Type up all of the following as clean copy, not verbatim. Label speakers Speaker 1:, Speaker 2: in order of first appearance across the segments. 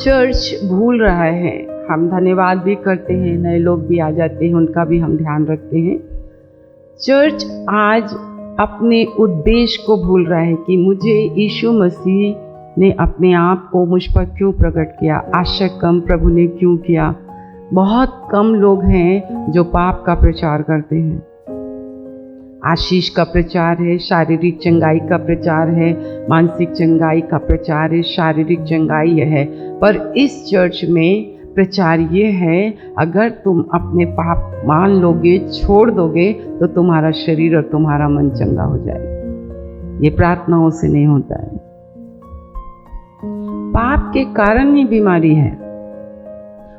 Speaker 1: Church भूल रहा है। हम धन्यवाद भी करते हैं, नए लोग भी आ जाते हैं, उनका भी हम ध्यान रखते हैं। चर्च आज अपने उद्देश्य को भूल रहा है कि मुझे यीशु मसीह ने अपने आप को मुझ पर क्यों प्रकट किया, आशा कम प्रभु ने क्यों किया। बहुत कम लोग हैं जो पाप का प्रचार करते हैं। आशीष का प्रचार है, शारीरिक चंगाई का प्रचार है, मानसिक चंगाई का प्रचार है, शारीरिक चंगाई है। पर इस चर्च में प्रचार ये है, अगर तुम अपने पाप मान लोगे, छोड़ दोगे, तो तुम्हारा शरीर और तुम्हारा मन चंगा हो जाएगा। ये प्रार्थनाओं से नहीं होता है। पाप के कारण ही बीमारी है।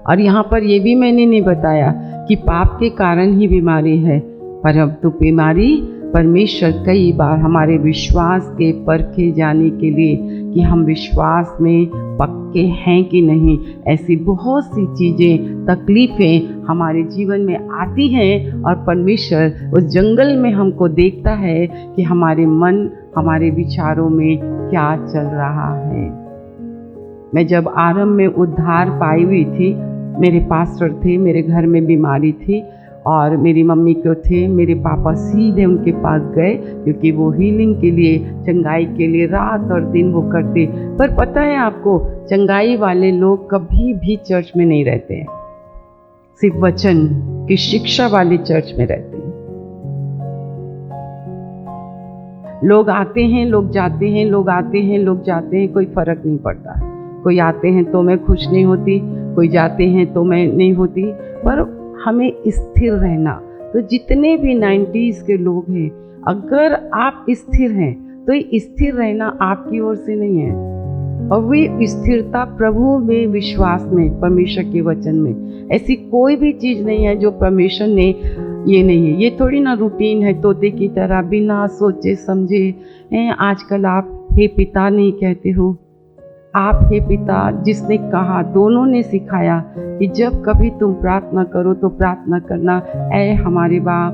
Speaker 1: और यहाँ पर यह भी मैंने नहीं बताया कि पाप के कारण ही बीमारी है, पर अब तो बीमारी परमेश्वर कई बार हमारे विश्वास के परखे जाने के लिए कि हम विश्वास में पक्के हैं कि नहीं, ऐसी बहुत सी चीज़ें, तकलीफ़ें हमारे जीवन में आती हैं और परमेश्वर उस जंगल में हमको देखता है कि हमारे मन, हमारे विचारों में क्या चल रहा है। मैं जब आरंभ में उद्धार पाई हुई थी, मेरे पास्टर थे, मेरे घर में बीमारी थी और मेरी मम्मी को थे, मेरे पापा सीधे उनके पास गए क्योंकि वो हीलिंग के लिए, चंगाई के लिए रात और दिन वो करते। पर पता है आपको, चंगाई वाले लोग कभी भी चर्च में नहीं रहते हैं, सिर्फ वचन की शिक्षा वाले चर्च में रहते हैं। लोग आते हैं, लोग जाते हैं, लोग आते हैं, लोग जाते हैं, कोई फर्क नहीं पड़ता। कोई आते हैं तो मैं खुश नहीं होती, कोई जाते हैं तो मैं नहीं होती। पर हमें स्थिर रहना, तो जितने भी 90s के लोग हैं, अगर आप स्थिर हैं तो ये स्थिर रहना आपकी ओर से नहीं है। और वे स्थिरता प्रभु में, विश्वास में, परमेश्वर के वचन में। ऐसी कोई भी चीज़ नहीं है जो परमेश्वर ने ये नहीं है। ये थोड़ी ना रूटीन है तोते की तरह बिना सोचे समझे। आजकल आप हे पिता नहीं कहते हो, आप हे पिता जिसने कहा, दोनों ने सिखाया कि जब कभी तुम प्रार्थना करो तो प्रार्थना करना, ऐ हमारे बाप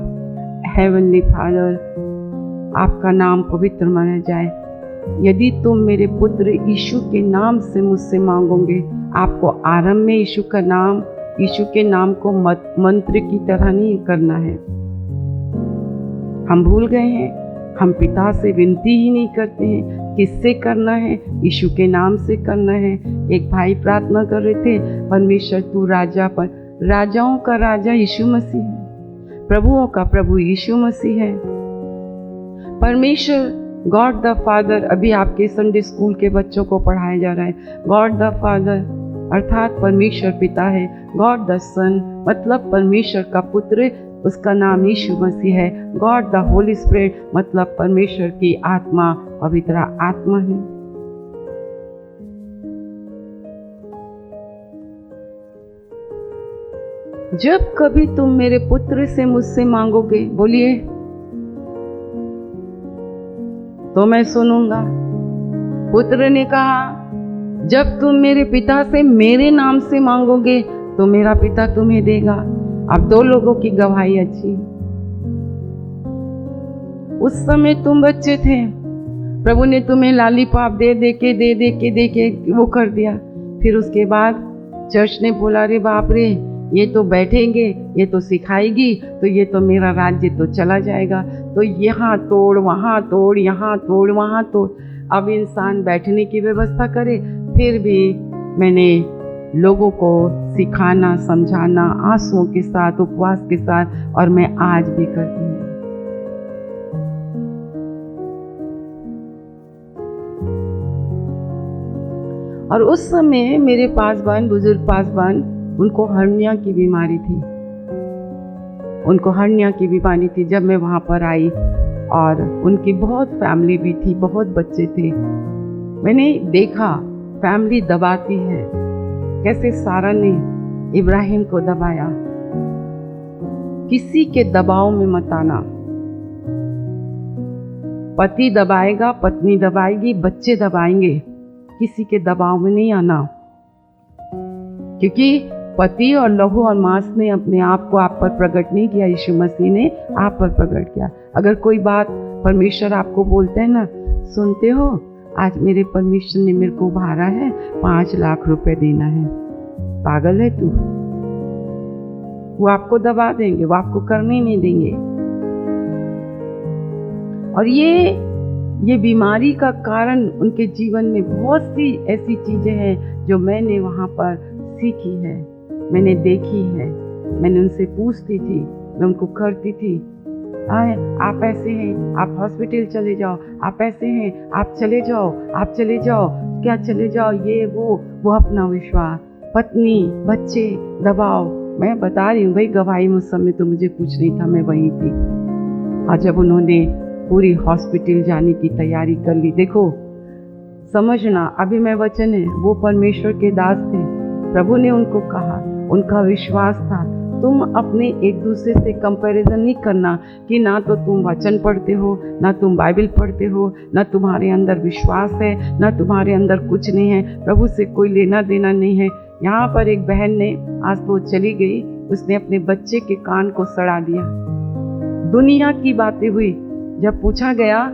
Speaker 1: हेवनली फादर, आपका नाम पवित्र माना जाए। यदि तुम मेरे पुत्र यीशु के नाम से मुझसे मांगोगे, आपको आरंभ में यीशु का नाम, यीशु के नाम को मंत्र की तरह नहीं करना है। हम भूल गए हैं, हम पिता से विनती ही नहीं करते हैं। किससे करना है? यीशु के नाम से करना है। एक भाई प्रार्थना कर रहे थे, परमेश्वर तू राजा पर, राजाओं का राजा यीशु मसीह है, प्रभुओं का प्रभु यीशु मसीह है। परमेश्वर गॉड द फादर, अभी आपके संडे स्कूल के बच्चों को पढ़ाया जा रहा है, गॉड द फादर अर्थात परमेश्वर पिता है। गॉड द सन मतलब परमेश्वर का पुत्र, उसका नाम यीशु मसीह है। गॉड द होली स्पिरिट मतलब परमेश्वर की आत्मा, पवित्र आत्मा है। जब कभी तुम मेरे पुत्र से मुझसे मांगोगे, बोलिए, तो मैं सुनूंगा। पुत्र ने कहा, जब तुम मेरे पिता से मेरे नाम से मांगोगे तो मेरा पिता तुम्हें देगा। अब दो लोगों की गवाही अच्छी है। उस समय तुम बच्चे थे, प्रभु ने तुम्हें लॉलीपॉप दे के वो कर दिया। फिर उसके बाद चर्च ने बोला, रे बाप रे, ये तो बैठेंगे, ये तो सिखाएगी, तो ये तो मेरा राज्य तो चला जाएगा। तो यहाँ तोड़, वहाँ तोड़, यहाँ तोड़, वहाँ तोड़। अब इंसान बैठने की व्यवस्था करे। फिर भी मैंने लोगों को सिखाना, समझाना, आंसुओं के साथ, उपवास के साथ, और मैं आज भी करती हूँ। और उस समय मेरे पासवान, बुजुर्ग पासवान, उनको हर्निया की बीमारी थी। उनको हर्निया की बीमारी थी जब मैं वहाँ पर आई, और उनकी बहुत फैमिली भी थी, बहुत बच्चे थे। मैंने देखा फैमिली दबाती है, कैसे सारा ने इब्राहिम को दबाया। किसी के दबाव में मत आना। पति दबाएगा, पत्नी दबाएगी, बच्चे दबाएंगे, किसी के दबाव में नहीं आना। क्योंकि पति और लहू और मांस ने अपने आप को आप पर प्रकट नहीं किया, यीशु मसीह ने आप पर प्रकट किया। अगर कोई बात परमेश्वर आपको बोलते हैं ना, सुनते हो, आज मेरे परमेश्वर ने मेरे को उभारा है, 5 लाख रुपए देना है। पागल है तू? वो आपको दबा देंगे, वो आपको करने नहीं देंगे। और ये बीमारी का कारण उनके जीवन में बहुत सी ऐसी चीजें हैं जो मैंने वहाँ पर सीखी है, मैंने देखी है। मैंने उनसे पूछती थी, मैं उनको करती थी, आप ऐसे हैं, आप हॉस्पिटल चले जाओ, आप ऐसे हैं, आप चले जाओ, आप चले जाओ, क्या चले जाओ, ये वो अपना विश्वास, पत्नी, बच्चे, दबाव। मैं बता रही हूँ भाई, गवाही उस समय तो मुझे कुछ नहीं था, मैं वहीं थी। और जब उन्होंने पूरी हॉस्पिटल जाने की तैयारी कर ली, देखो समझना, अभी मैं वचन है, वो परमेश्वर के दास थे, प्रभु ने उनको कहा, उनका विश्वास था। तुम अपने एक दूसरे से कंपैरिजन नहीं करना कि ना तो तुम वचन पढ़ते हो, ना तुम बाइबल पढ़ते हो, ना तुम्हारे अंदर विश्वास है, ना तुम्हारे अंदर कुछ नहीं है, प्रभु से कोई लेना देना नहीं है। यहाँ पर एक बहन ने, आज तो चली गई, उसने अपने बच्चे के कान को सड़ा दिया। दुनिया की बातें हुई, जब पूछा गया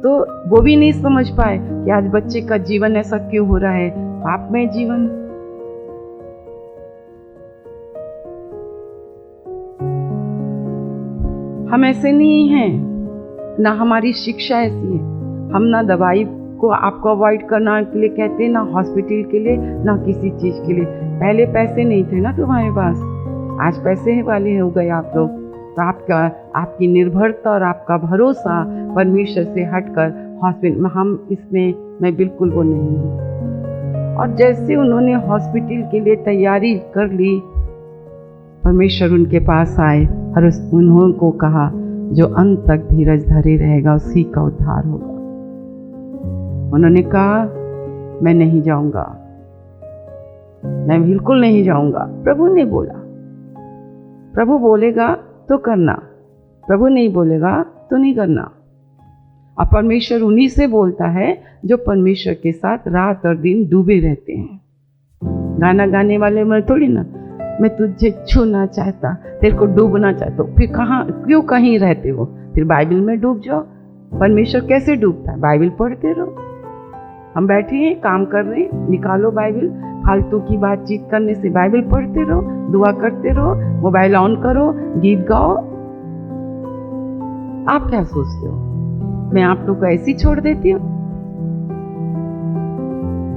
Speaker 1: तो वो भी नहीं समझ पाए कि आज बच्चे का जीवन ऐसा क्यों हो रहा है, पाप में जीवन। हम ऐसे नहीं हैं, ना हमारी शिक्षा ऐसी है। हम ना दवाई को आपको अवॉइड करना के लिए कहते हैं, ना हॉस्पिटल के लिए, ना किसी चीज के लिए। पहले पैसे नहीं थे ना तुम्हारे पास, आज पैसे वाले हो गए आप लोग। तो आपकी निर्भरता और आपका भरोसा परमेश्वर से हटकर हॉस्पिटल में, हम इसमें मैं बिल्कुल वो नहीं हूँ। और जैसे उन्होंने हॉस्पिटल के लिए तैयारी कर ली, परमेश्वर उनके पास आए और उन्होंने को कहा, जो अंत तक धीरज धरे रहेगा उसी का उद्धार होगा। उन्होंने कहा, मैं नहीं जाऊंगा, मैं बिल्कुल नहीं जाऊंगा। प्रभु ने बोला, प्रभु बोलेगा तो करना, प्रभु नहीं बोलेगा तो नहीं करना। और परमेश्वर उन्हीं से बोलता है जो परमेश्वर के साथ रात और दिन डूबे रहते हैं। गाना गाने वाले में थोड़ी ना, मैं तुझे छूना चाहता, तेरे को डूबना चाहता हूँ। फिर क्यों कहीं रहते हो? फिर बाइबल में डूब जाओ। परमेश्वर कैसे डूबता है? बाइबल पढ़ते रहो। हम बैठे हैं, काम कर रहे हैं, निकालो बाइबल। फालतू की बातचीत करने से बाइबल पढ़ते रहो, दुआ करते रहो, मोबाइल ऑन करो, गीत गाओ। आप क्या सोचते हो मैं आप लोग को ऐसी छोड़ देती हूँ?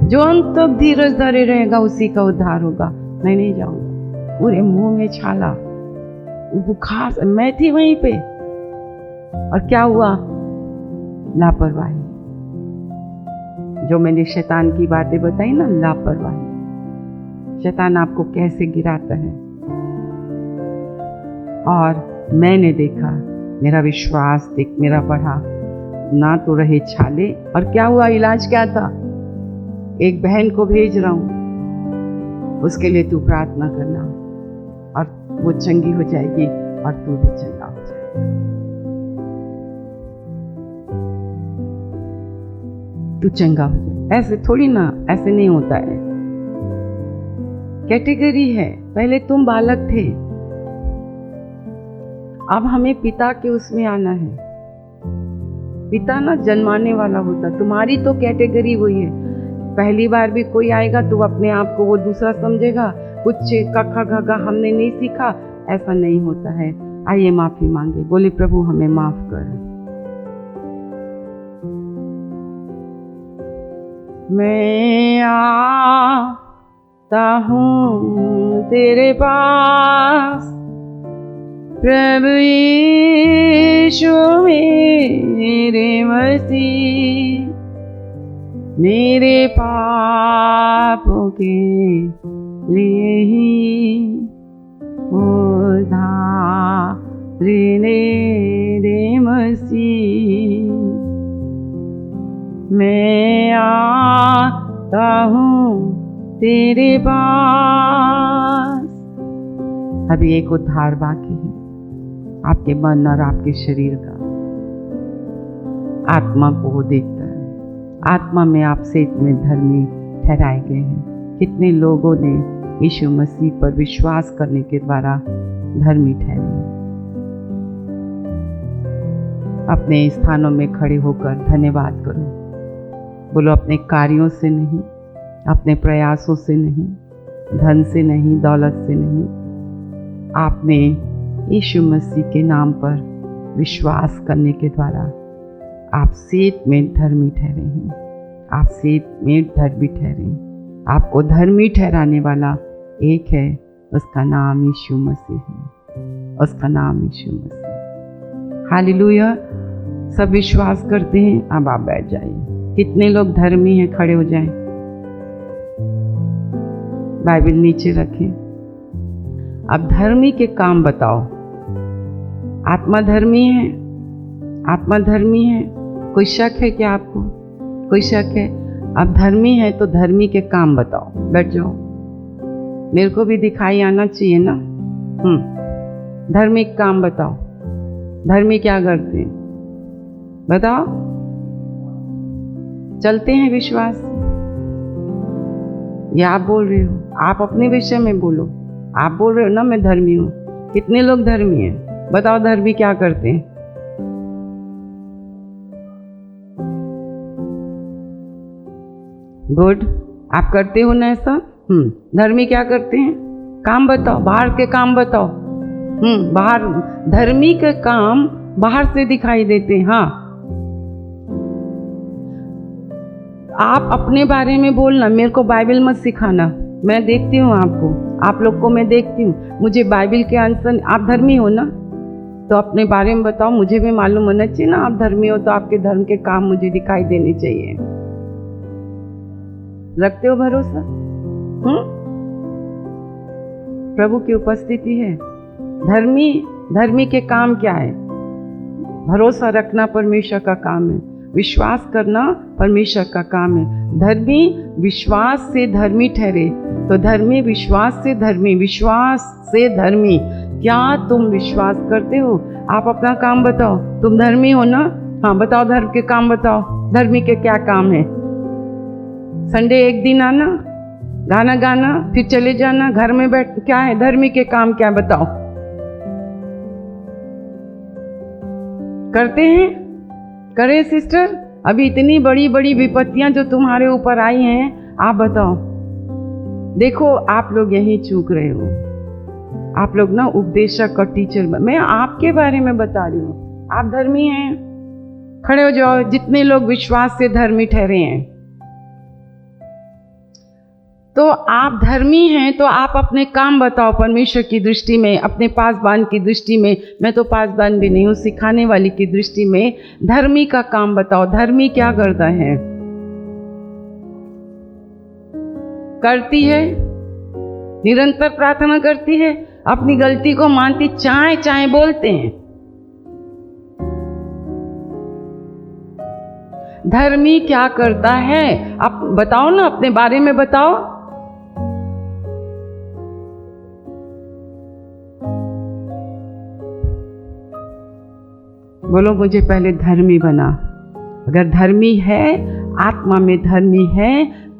Speaker 1: जो अंत तक धीरज धरे रहेगा उसी का उद्धार होगा। मैं नहीं जाऊंगा। पूरे मुंह में छाला, बुखार, मैं थी वहीं पे। और क्या हुआ? लापरवाही। जो मैंने शैतान की बातें बताई ना, लापरवाही। शैतान आपको कैसे गिराता है। और मैंने देखा, मेरा विश्वास देख मेरा बढ़ा, ना तो रहे छाले। और क्या हुआ? इलाज क्या था? एक बहन को भेज रहा हूं, उसके लिए तू प्रार्थना करना और वो चंगी हो जाएगी और तू भी चंगा हो जाएगा। तू चंगा हो जाए। ऐसे थोड़ी ना, ऐसे नहीं होता है। कैटेगरी है। पहले तुम बालक थे, अब हमें पिता के उसमें आना है। पिता ना जन्माने वाला होता। तुम्हारी तो कैटेगरी वही है। पहली बार भी कोई आएगा तो अपने आप को वो दूसरा समझेगा, कुछ कखा घगा हमने नहीं सीखा, ऐसा नहीं होता है। आइए माफी मांगे, बोले प्रभु हमें माफ कर। मैं आता हूँ तेरे पास, प्रभु यीशु मेरे मसीह, मेरे पापों के लिए ही उधार ले दे मसीह। मैं आता हूँ तेरे पास। अभी एक उद्धार बाकी है, आपके मन और आपके शरीर का। आत्मा को वो देखता है। आत्मा में आप से इतने धर्मी ठहराए गए हैं। कितने लोगों ने यीशु मसीह पर विश्वास करने के द्वारा धर्मी ठहरे हैं। अपने स्थानों में खड़े होकर धन्यवाद करो। बोलो अपने कार्यों से नहीं, अपने प्रयासों से नहीं, धन से नहीं, दौलत से नहीं, आपने यीशु मसीह के नाम पर विश्वास करने के द्वारा आप सेत में धर्मी ठहरे हैं। आप सेत में धर्मी ठहरे हैं। आपको धर्मी ठहराने वाला एक है, उसका नाम यीशु मसीह है। उसका नाम यीशु मसीह। हालेलुया। सब विश्वास करते हैं। अब आप बैठ जाइए। कितने लोग धर्मी हैं? खड़े हो जाएं। बाइबल नीचे रखें। अब धर्मी के काम बताओ। आत्मा धर्मी है? आत्मा धर्मी है? कोई शक है क्या आपको? कोई शक है? अब धर्मी है तो धर्मी के काम बताओ। बैठ जाओ। मेरे को भी दिखाई आना चाहिए ना। धार्मिक काम बताओ। धर्मी क्या करते हैं बताओ। चलते हैं विश्वास। या आप बोल रहे हो? आप अपने विषय में बोलो। आप बोल रहे हो ना मैं धर्मी हूं। कितने लोग धर्मी हैं? बताओ धर्मी क्या करते हैं? गुड। आप करते हो ना ऐसा? धर्मी क्या करते हैं? काम बताओ। बाहर के काम बताओ। बाहर धर्मी के काम बाहर से दिखाई देते हैं। हाँ, आप अपने बारे में बोलना। मेरे को बाइबल मत सिखाना। मैं देखती हूँ आपको, आप लोग को मैं देखती हूँ। मुझे बाइबल के आंसर। आप धर्मी हो ना, तो अपने बारे में बताओ। मुझे भी मालूम होना चाहिए ना आप धर्मी हो, तो आपके धर्म के काम मुझे दिखाई देने चाहिए। रखते हो भरोसा? प्रभु की उपस्थिति है। धर्मी के काम क्या है? भरोसा रखना परमेश्वर का काम है। विश्वास करना परमेश्वर का काम है। धर्मी विश्वास से धर्मी ठहरे। तो धर्मी विश्वास से धर्मी, विश्वास से धर्मी। क्या तुम विश्वास करते हो? आप अपना काम बताओ। तुम धर्मी हो ना? हाँ बताओ, धर्म के काम बताओ। धर्मी के क्या काम है? संडे एक दिन आना, गाना गाना, फिर चले जाना, घर में बैठ। क्या है धर्मी के काम? क्या बताओ? करते हैं? करें सिस्टर? अभी इतनी बड़ी बड़ी विपत्तियां जो तुम्हारे ऊपर आई हैं, आप बताओ। देखो आप लोग यही चूक रहे हो। आप लोग ना उपदेशक और टीचर। मैं आपके बारे में बता रही हूँ। आप धर्मी हैं? खड़े हो जाओ। जितने लोग विश्वास से धर्मी ठहरे हैं, तो आप धर्मी हैं, तो आप अपने काम बताओ परमेश्वर की दृष्टि में, अपने पासबान की दृष्टि में। मैं तो पासबान भी नहीं हूँ, सिखाने वाली की दृष्टि में धर्मी का काम बताओ। धर्मी क्या करता है? करती है, निरंतर प्रार्थना करती है, अपनी गलती को मानती, चाहे चाहे बोलते हैं। धर्मी क्या करता है? आप बताओ ना, अपने बारे में बताओ। बोलो मुझे पहले धर्मी बना। अगर धर्मी है, आत्मा में धर्मी है,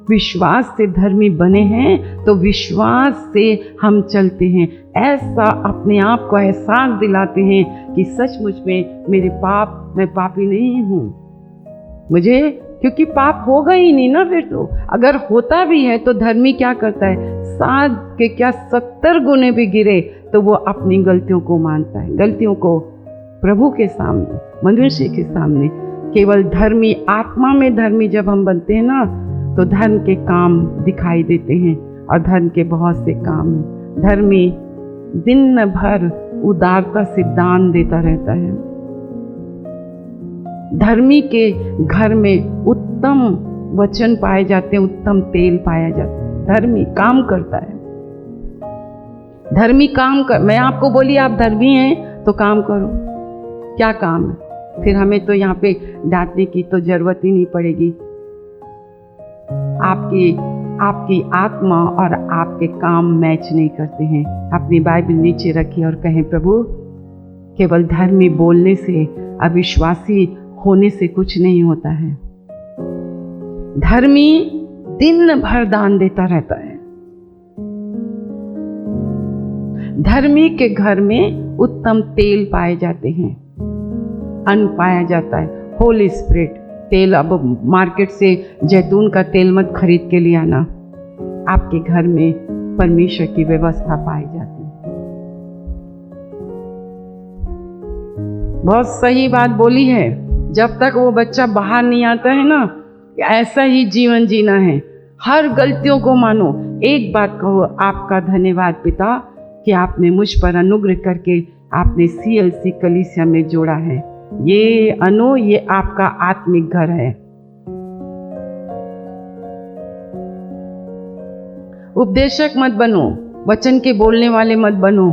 Speaker 1: विश्वास से धर्मी बने हैं, तो विश्वास से हम चलते हैं। ऐसा अपने आप को एहसास दिलाते हैं कि सचमुच में मेरे पाप, मैं पापी नहीं हूँ। मुझे क्योंकि पाप होगा ही नहीं ना। फिर तो अगर होता भी है तो धर्मी क्या करता है? 7 के क्या 70 गुने भी गिरे तो वो अपनी गलतियों को मानता है। गलतियों को प्रभु के सामने, मनुष्य के सामने। केवल धर्मी, आत्मा में धर्मी जब हम बनते हैं ना, तो धर्म के काम दिखाई देते हैं। और धर्म के बहुत से काम हैं। धर्मी दिन भर उदारता से दान देता रहता है। धर्मी के घर में उत्तम वचन पाए जाते हैं, उत्तम तेल पाया जाता है। धर्मी काम करता है। धर्मी काम कर। मैं आपको बोली आप धर्मी हैं तो काम करो। क्या काम है? फिर हमें तो यहाँ पे डांटने की तो जरूरत ही नहीं पड़ेगी। आपकी आत्मा और आपके काम मैच नहीं करते हैं। अपनी बाइबल नीचे रखिए और कहें, प्रभु केवल धर्मी बोलने से, अविश्वासी होने से कुछ नहीं होता है। धर्मी दिन भर दान देता रहता है। धर्मी के घर में उत्तम तेल पाए जाते हैं, अन्न पाया जाता है, होली स्पिरिट। तेल अब मार्केट से जैतून का तेल मत खरीद के ले आना। आपके घर में परमेश्वर की व्यवस्था पाई जाती है। बहुत सही बात बोली है। जब तक वो बच्चा बाहर नहीं आता है ना, ऐसा ही जीवन जीना है। हर गलतियों को मानो। एक बात कहो, आपका धन्यवाद पिता कि आपने मुझ पर अनुग्रह करके आपने CLC कलीसिया में जोड़ा है। ये आपका आत्मिक घर है। उपदेशक मत बनो, वचन के बोलने वाले मत बनो,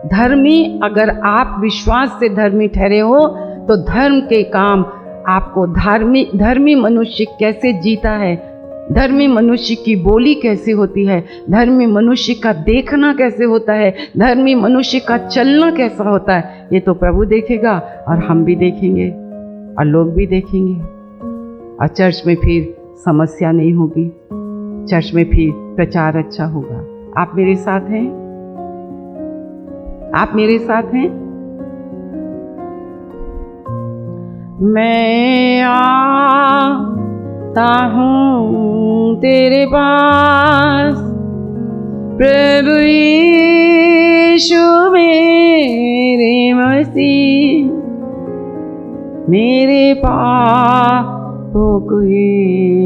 Speaker 1: धर्मी। अगर आप विश्वास से धर्मी ठहरे हो तो धर्म के काम आपको धर्मी मनुष्य कैसे जीता है, धर्मी मनुष्य की बोली कैसे होती है, धर्मी मनुष्य का देखना कैसे होता है, धर्मी मनुष्य का चलना कैसा होता है, ये तो प्रभु देखेगा और हम भी देखेंगे और लोग भी देखेंगे। और चर्च में फिर समस्या नहीं होगी, चर्च में फिर प्रचार अच्छा होगा। आप मेरे साथ हैं? आप मेरे साथ हैं? मैं आता हूँ तेरे पास, प्रभु यीशु मेरे मसीह, मेरे पापों के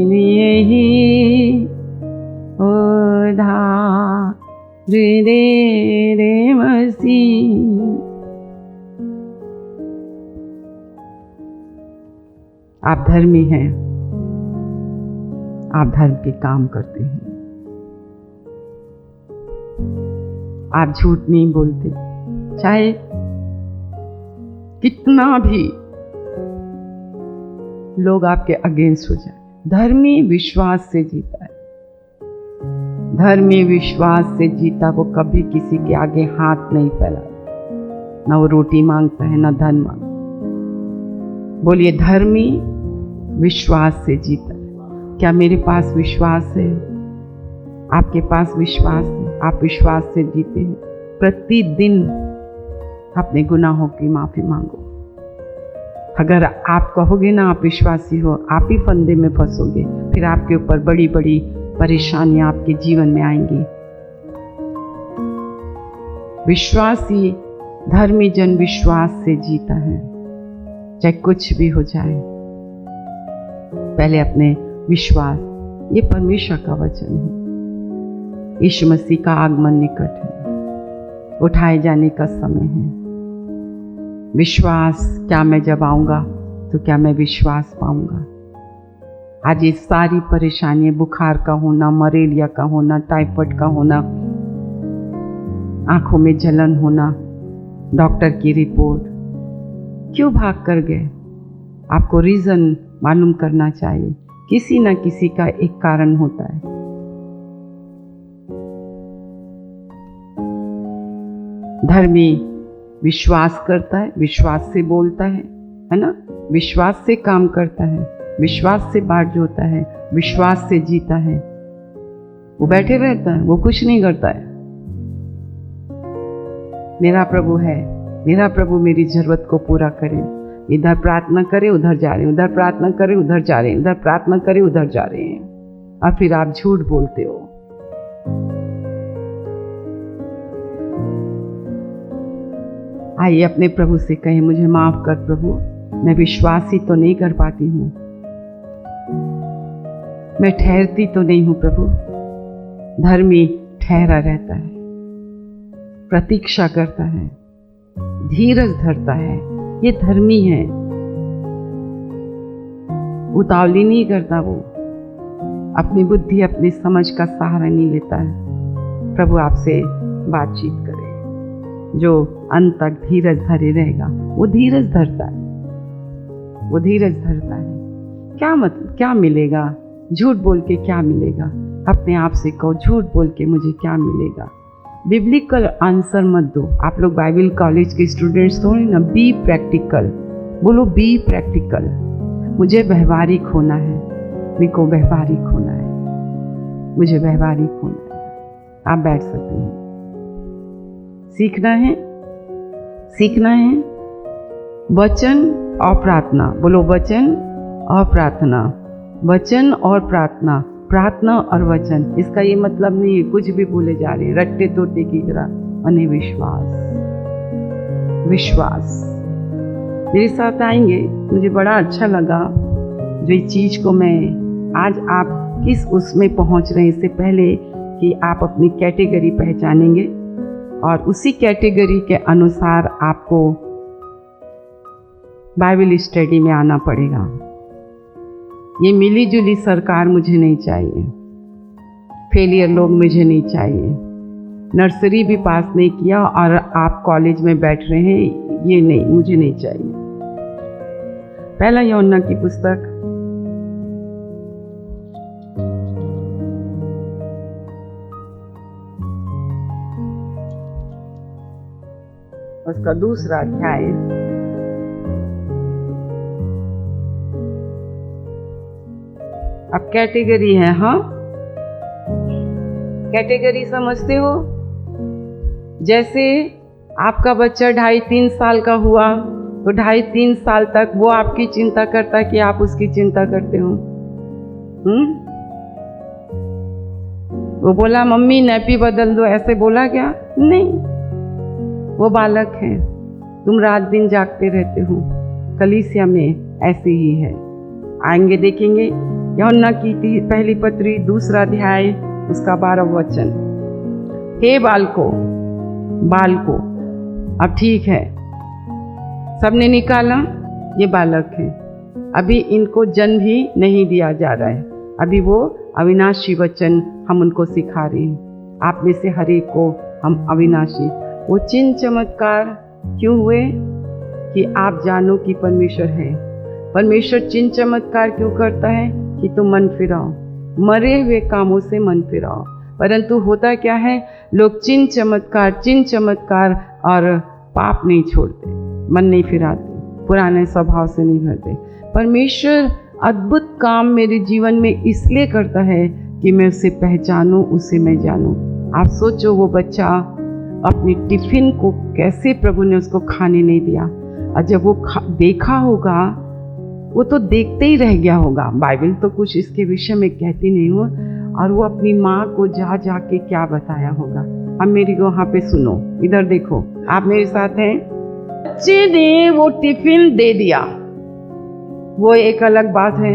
Speaker 1: लिए ही उधार दे रे मसीह। आप धर्मी हैं, आप धर्म के काम करते हैं, आप झूठ नहीं बोलते, चाहे कितना भी लोग आपके अगेंस्ट हो जाए। धर्मी विश्वास से जीता है। धर्मी विश्वास से जीता वो कभी किसी के आगे हाथ नहीं फैलाता, ना वो रोटी मांगता है ना धन मांगता। बोलिए, धर्मी विश्वास से जीता है। क्या मेरे पास विश्वास है? आपके पास विश्वास है? आप विश्वास से जीते हैं? प्रतिदिन अपने गुनाहों की माफी मांगो। अगर आप कहोगे ना आप विश्वासी हो, आप ही फंदे में फंसोगे, फिर आपके ऊपर बड़ी बड़ी परेशानियां आपके जीवन में आएंगी। विश्वासी धर्मी जन विश्वास से जीता है, चाहे कुछ भी हो जाए। पहले अपने विश्वास, ये परमेश्वर का वचन है। यीशु मसीह का आगमन निकट है, उठाए जाने का समय है। विश्वास, क्या मैं जब आऊंगा तो क्या मैं विश्वास पाऊंगा? आज ये सारी परेशानियां, बुखार का होना, मलेरिया का होना, टाइफाइड का होना, आंखों में जलन होना, डॉक्टर की रिपोर्ट, क्यों भाग कर गए? आपको रीजन मालूम करना चाहिए। किसी न किसी का एक कारण होता है। धर्मी विश्वास करता है, विश्वास से बोलता है ना? विश्वास से काम करता है, विश्वास से बाट जोता है, विश्वास से जीता है। वो बैठे रहता है, वो कुछ नहीं करता है। मेरा प्रभु है, मेरा प्रभु मेरी जरूरत को पूरा करे। इधर प्रार्थना करे उधर जा रहे हैं, उधर प्रार्थना करे उधर जा रहे हैं, उधर प्रार्थना करे उधर जा रहे हैं, और फिर आप झूठ बोलते हो। आइए अपने प्रभु से कहें, मुझे माफ कर प्रभु, मैं विश्वासी तो नहीं कर पाती हूँ, मैं ठहरती तो नहीं हूँ प्रभु। धर्मी ठहरा रहता है, प्रतीक्षा करता है, धीरज धरता है, ये धर्मी है। उतावली नहीं करता, वो अपनी बुद्धि अपनी समझ का सहारा नहीं लेता है। प्रभु आपसे बातचीत करे। जो अंत तक धीरज धरे रहेगा वो धीरज धरता है, वो धीरज धरता है। क्या मिलेगा? झूठ बोल के क्या मिलेगा? अपने आप से कहो, झूठ बोल के मुझे क्या मिलेगा? बिब्लिकल आंसर मत दो। आप लोग बाइबल कॉलेज के स्टूडेंट्स थोड़े ना। बी प्रैक्टिकल, बोलो बी प्रैक्टिकल। मुझे व्यवहारिक होना है, मेरे को व्यवहारिक होना है, मुझे व्यवहारिक होना है। आप बैठ सकते हैं। सीखना है, सीखना है वचन और प्रार्थना। बोलो वचन और प्रार्थना, वचन और प्रार्थना, प्रार्थना और वचन। इसका ये मतलब नहीं है कुछ भी बोले जा रहे हैं रट्टे तोटे की तरह। और विश्वास, विश्वास मेरे साथ आएंगे। मुझे बड़ा अच्छा लगा जो इस चीज़ को मैं आज आप किस उसमें पहुंच रहे हैं इससे पहले कि आप अपनी कैटेगरी पहचानेंगे और उसी कैटेगरी के अनुसार आपको बाइबल स्टडी में आना पड़ेगा। ये मिली जुली सरकार मुझे नहीं चाहिए, फेलियर लोग मुझे नहीं चाहिए, नर्सरी भी पास नहीं किया और आप कॉलेज में बैठ रहे हैं, ये नहीं, मुझे नहीं चाहिए। पहला यूहन्ना की पुस्तक उसका दूसरा अध्याय अब कैटेगरी है। हाँ, कैटेगरी समझते हो? जैसे आपका बच्चा 2.5-3 साल का हुआ तो 2.5-3 साल तक वो आपकी चिंता करता है कि आप उसकी चिंता करते हो। वो बोला मम्मी नैपी बदल दो, ऐसे बोला क्या? नहीं, वो बालक है। तुम रात दिन जागते रहते हो। कलीसिया में ऐसे ही है। आएंगे देखेंगे यूहन्ना की पहली पत्री दूसरा अध्याय उसका 12 वचन। हे बालको, बालको, अब ठीक है, सबने निकाला, ये बालक है। अभी इनको जन्म भी नहीं दिया जा रहा है, अभी वो अविनाशी वचन हम उनको सिखा रहे हैं। आप में से हर एक को हम अविनाशी, वो चिन्ह चमत्कार क्यों हुए कि आप जानो कि परमेश्वर है। परमेश्वर चिन्ह चमत्कार क्यों करता है कि तुम मन फिराओ, मरे हुए कामों से मन फिराओ। परंतु होता क्या है, लोग चिन्ह चमत्कार और पाप नहीं छोड़ते, मन नहीं फिराते, पुराने स्वभाव से नहीं भरते। परमेश्वर अद्भुत काम मेरे जीवन में इसलिए करता है कि मैं उसे पहचानूं, उसे मैं जानूं। आप सोचो वो बच्चा अपनी टिफिन को कैसे प्रभु ने उसको खाने नहीं दिया, और जब वो देखा होगा वो तो देखते ही रह गया होगा। बाइबल तो कुछ इसके विषय में कहती नहीं हो, और वो अपनी माँ को जा के क्या बताया होगा। अब मेरी को वहाँ पे सुनो, इधर देखो, आप मेरे साथ हैं। बच्चे ने वो टिफिन दे दिया, वो एक अलग बात है।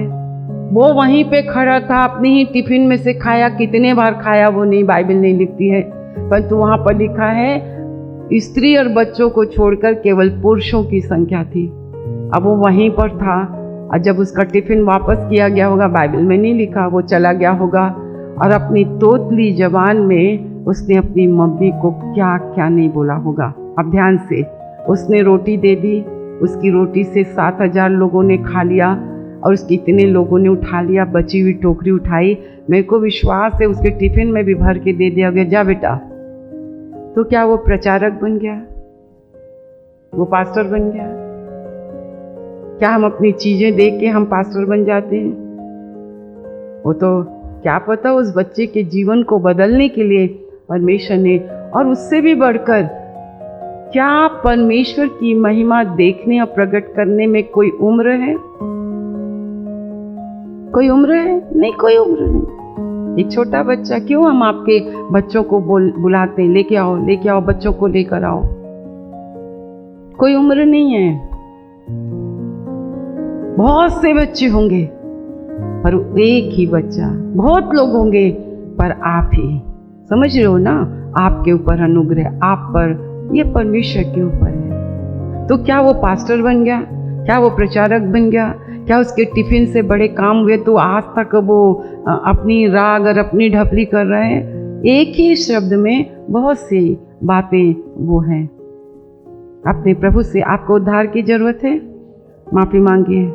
Speaker 1: वो वहीं पे खड़ा था, अपनी ही टिफिन में से खाया, कितने बार खाया वो नहीं बाइबल नहीं लिखती है, परंतु वहाँ पर लिखा है स्त्री और बच्चों को छोड़कर केवल पुरुषों की संख्या थी। अब वो वहीं पर था, और जब उसका टिफिन वापस किया गया होगा, बाइबल में नहीं लिखा, वो चला गया होगा और अपनी तोतली जबान में उसने अपनी मम्मी को क्या क्या नहीं बोला होगा। अब ध्यान से, उसने रोटी दे दी, उसकी रोटी से 7,000 लोगों ने खा लिया, और उसके इतने लोगों ने उठा लिया, बची हुई टोकरी उठाई। मेरे को विश्वास है उसके टिफिन में भी भर के दे दिया गया, जा बेटा। तो क्या वो प्रचारक बन गया? वो पास्टर बन गया? क्या हम अपनी चीजें देख के हम पास्टर बन जाते हैं? वो तो क्या पता उस बच्चे के जीवन को बदलने के लिए परमेश्वर ने, और उससे भी बढ़कर, क्या परमेश्वर की महिमा देखने और प्रकट करने में कोई उम्र है? कोई उम्र है? नहीं, कोई उम्र नहीं। एक छोटा बच्चा, क्यों हम आपके बच्चों को बुलाते हैं, लेके आओ बच्चों को लेकर आओ। कोई उम्र नहीं है। बहुत से बच्चे होंगे पर एक ही बच्चा, बहुत लोग होंगे पर आप ही। समझ रहे हो ना? आपके ऊपर अनुग्रह, आप पर, ये परमेश्वर के ऊपर है। तो क्या वो पास्टर बन गया? क्या वो प्रचारक बन गया? क्या उसके टिफिन से बड़े काम हुए तो आज तक वो अपनी राग और अपनी ढपली कर रहे हैं? एक ही शब्द में बहुत सी बातें वो हैं। अपने प्रभु से आपको उद्धार की जरूरत है, माफी मांगिए।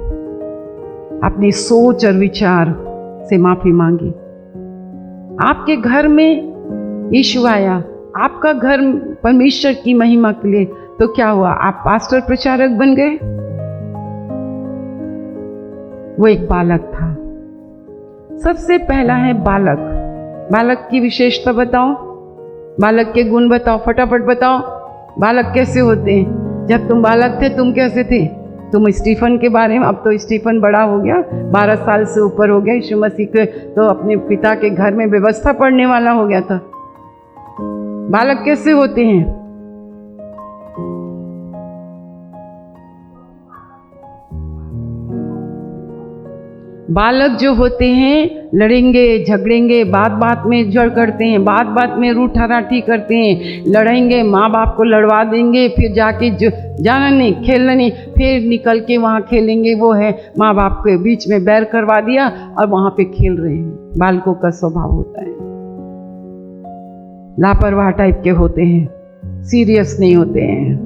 Speaker 1: अपनी सोच और विचार से माफी मांगिए। आपके घर में यीशु आया, आपका घर परमेश्वर की महिमा के लिए, तो क्या हुआ? आप पास्टर प्रचारक बन गए? वो एक बालक था। सबसे पहला है बालक। बालक की विशेषता बताओ, बालक के गुण बताओ, फटाफट बताओ। बालक कैसे होते हैं? जब तुम बालक थे तुम कैसे थे? तुम स्टीफन के बारे में, अब तो स्टीफन बड़ा हो गया, 12 साल से ऊपर हो गया, यीशु मसीह के तो अपने पिता के घर में व्यवस्था पढ़ने वाला हो गया था। बालक कैसे होते हैं? बालक जो होते हैं लड़ेंगे, झगड़ेंगे, बात बात में जड़ करते हैं, बात बात में रूठाराठी करते हैं, लड़ेंगे, माँ बाप को लड़वा देंगे, फिर जाके जाना नहीं, खेलना नहीं, फिर निकल के वहाँ खेलेंगे। वो है माँ बाप के बीच में बैर करवा दिया और वहाँ पे खेल रहे हैं। बालकों का स्वभाव होता है, लापरवाह टाइप के होते हैं, सीरियस नहीं होते हैं,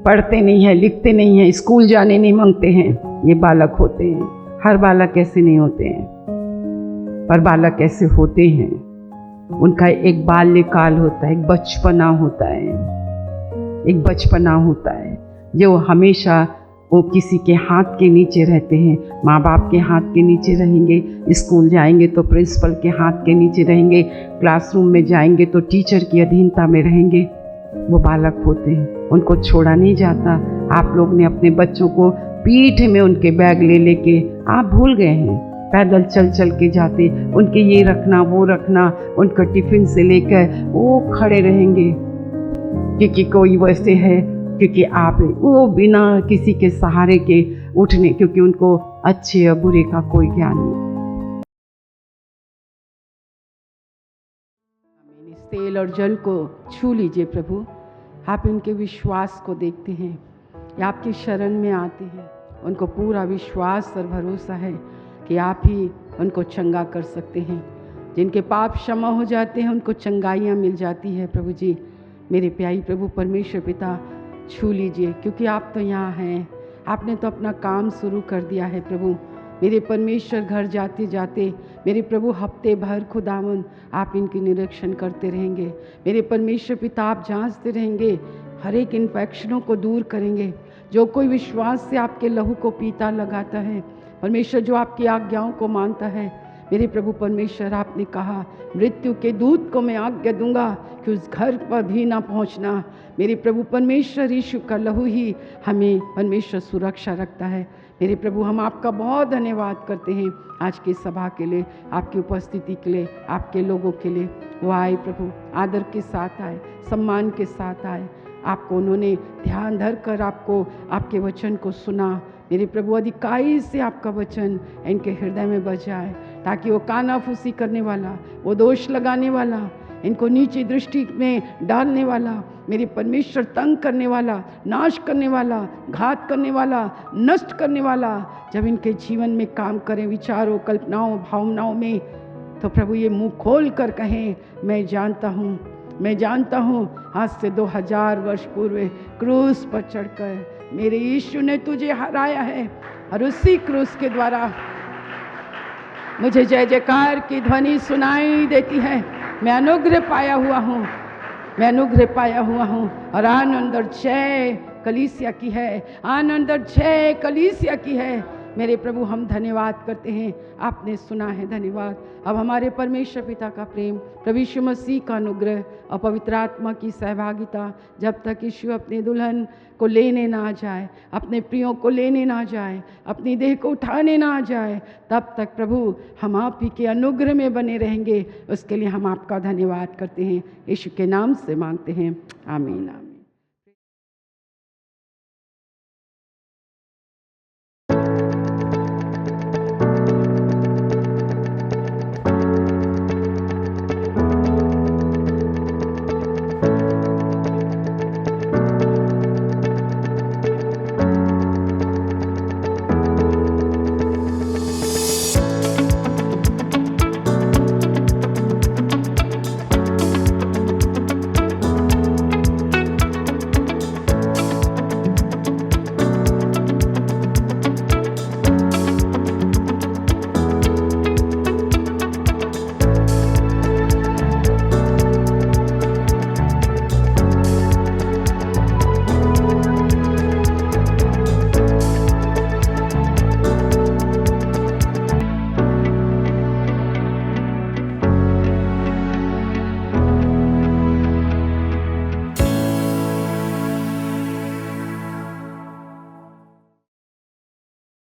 Speaker 1: पढ़ते नहीं हैं, लिखते नहीं हैं, स्कूल जाने नहीं मांगते हैं। ये बालक होते हैं। हर बालक ऐसे नहीं होते हैं, पर बालक ऐसे होते हैं। उनका एक बाल्यकाल होता है, एक बचपना होता है, एक बचपना होता है जो हमेशा वो किसी के हाथ के नीचे रहते हैं। माँ बाप के हाथ के नीचे रहेंगे, स्कूल जाएंगे तो प्रिंसिपल के हाथ के नीचे रहेंगे, क्लासरूम में जाएंगे तो टीचर की अधीनता में रहेंगे। वो बालक होते हैं, उनको छोड़ा नहीं जाता। आप लोग ने अपने बच्चों को पीठ में उनके बैग ले लेके आप भूल गए हैं, पैदल चल चल के जाते, उनके ये रखना वो रखना, उनका टिफिन से लेकर वो खड़े रहेंगे क्योंकि कोई वैसे है, क्योंकि आप वो बिना किसी के सहारे के उठने, क्योंकि उनको अच्छे और बुरे का कोई ज्ञान नहीं। इस तेल और जल को छू लीजिए प्रभु। आप इनके विश्वास को देखते हैं, ये आपकी शरण में आते हैं, उनको पूरा विश्वास और भरोसा है कि आप ही उनको चंगा कर सकते हैं। जिनके पाप क्षमा हो जाते हैं उनको चंगाइयाँ मिल जाती है। प्रभु जी, मेरे प्यारी प्रभु परमेश्वर पिता, छू लीजिए, क्योंकि आप तो यहाँ हैं, आपने तो अपना काम शुरू कर दिया है। प्रभु मेरे परमेश्वर, घर जाते जाते मेरे प्रभु हफ्ते भर खुदावन आप इनकी निरीक्षण करते रहेंगे। मेरे परमेश्वर पिता, आप जांचते रहेंगे, हर एक इन्फेक्शनों को दूर करेंगे। जो कोई विश्वास से आपके लहू को पीता लगाता है परमेश्वर, जो आपकी आज्ञाओं को मानता है, मेरे प्रभु परमेश्वर, आपने कहा मृत्यु के दूत को मैं आज्ञा दूंगा कि उस घर पर भी ना पहुंचना। मेरे प्रभु परमेश्वर, यीशु का लहू ही हमें परमेश्वर सुरक्षा रखता है। मेरे प्रभु, हम आपका बहुत धन्यवाद करते हैं आज की सभा के लिए, आपकी उपस्थिति के लिए, आपके लोगों के लिए। वो आए प्रभु, आदर के साथ आए, सम्मान के साथ आए, आपको उन्होंने ध्यान धर कर आपको आपके वचन को सुना। मेरे प्रभु, अधिकाई से आपका वचन इनके हृदय में बच जाए, ताकि वो कानाफूसी करने वाला, वो दोष लगाने वाला, इनको नीची दृष्टि में डालने वाला, मेरे परमेश्वर तंग करने वाला, नाश करने वाला, घात करने वाला, नष्ट करने वाला, जब इनके जीवन में काम करें, विचारों, कल्पनाओं, भावनाओं में, तो प्रभु ये मुंह खोल कर कहें, मैं जानता हूँ, मैं जानता हूँ, आज से 2000 वर्ष पूर्व क्रूस पर चढ़कर मेरे यीशु ने तुझे हराया है, और उसी क्रूस के द्वारा मुझे जय जयकार की ध्वनि सुनाई देती है। मैं अनुग्रह पाया हुआ हूँ, मैं अनुग्रह पाया हुआ हूँ, और आनंद और जय कलीसिया की है, आनंद और जय कलीसिया की है। मेरे प्रभु, हम धन्यवाद करते हैं, आपने सुना है, धन्यवाद। अब हमारे परमेश्वर पिता का प्रेम, प्रभु यीशु मसीह का अनुग्रह और पवित्र आत्मा की सहभागिता, जब तक यीशु अपने दुल्हन को लेने ना जाए, अपने प्रियों को लेने ना जाए, अपनी देह को उठाने ना जाए, तब तक प्रभु हम आप ही के अनुग्रह में बने रहेंगे। उसके लिए हम आपका धन्यवाद करते हैं, यीशु के नाम से मांगते हैं, आमीन।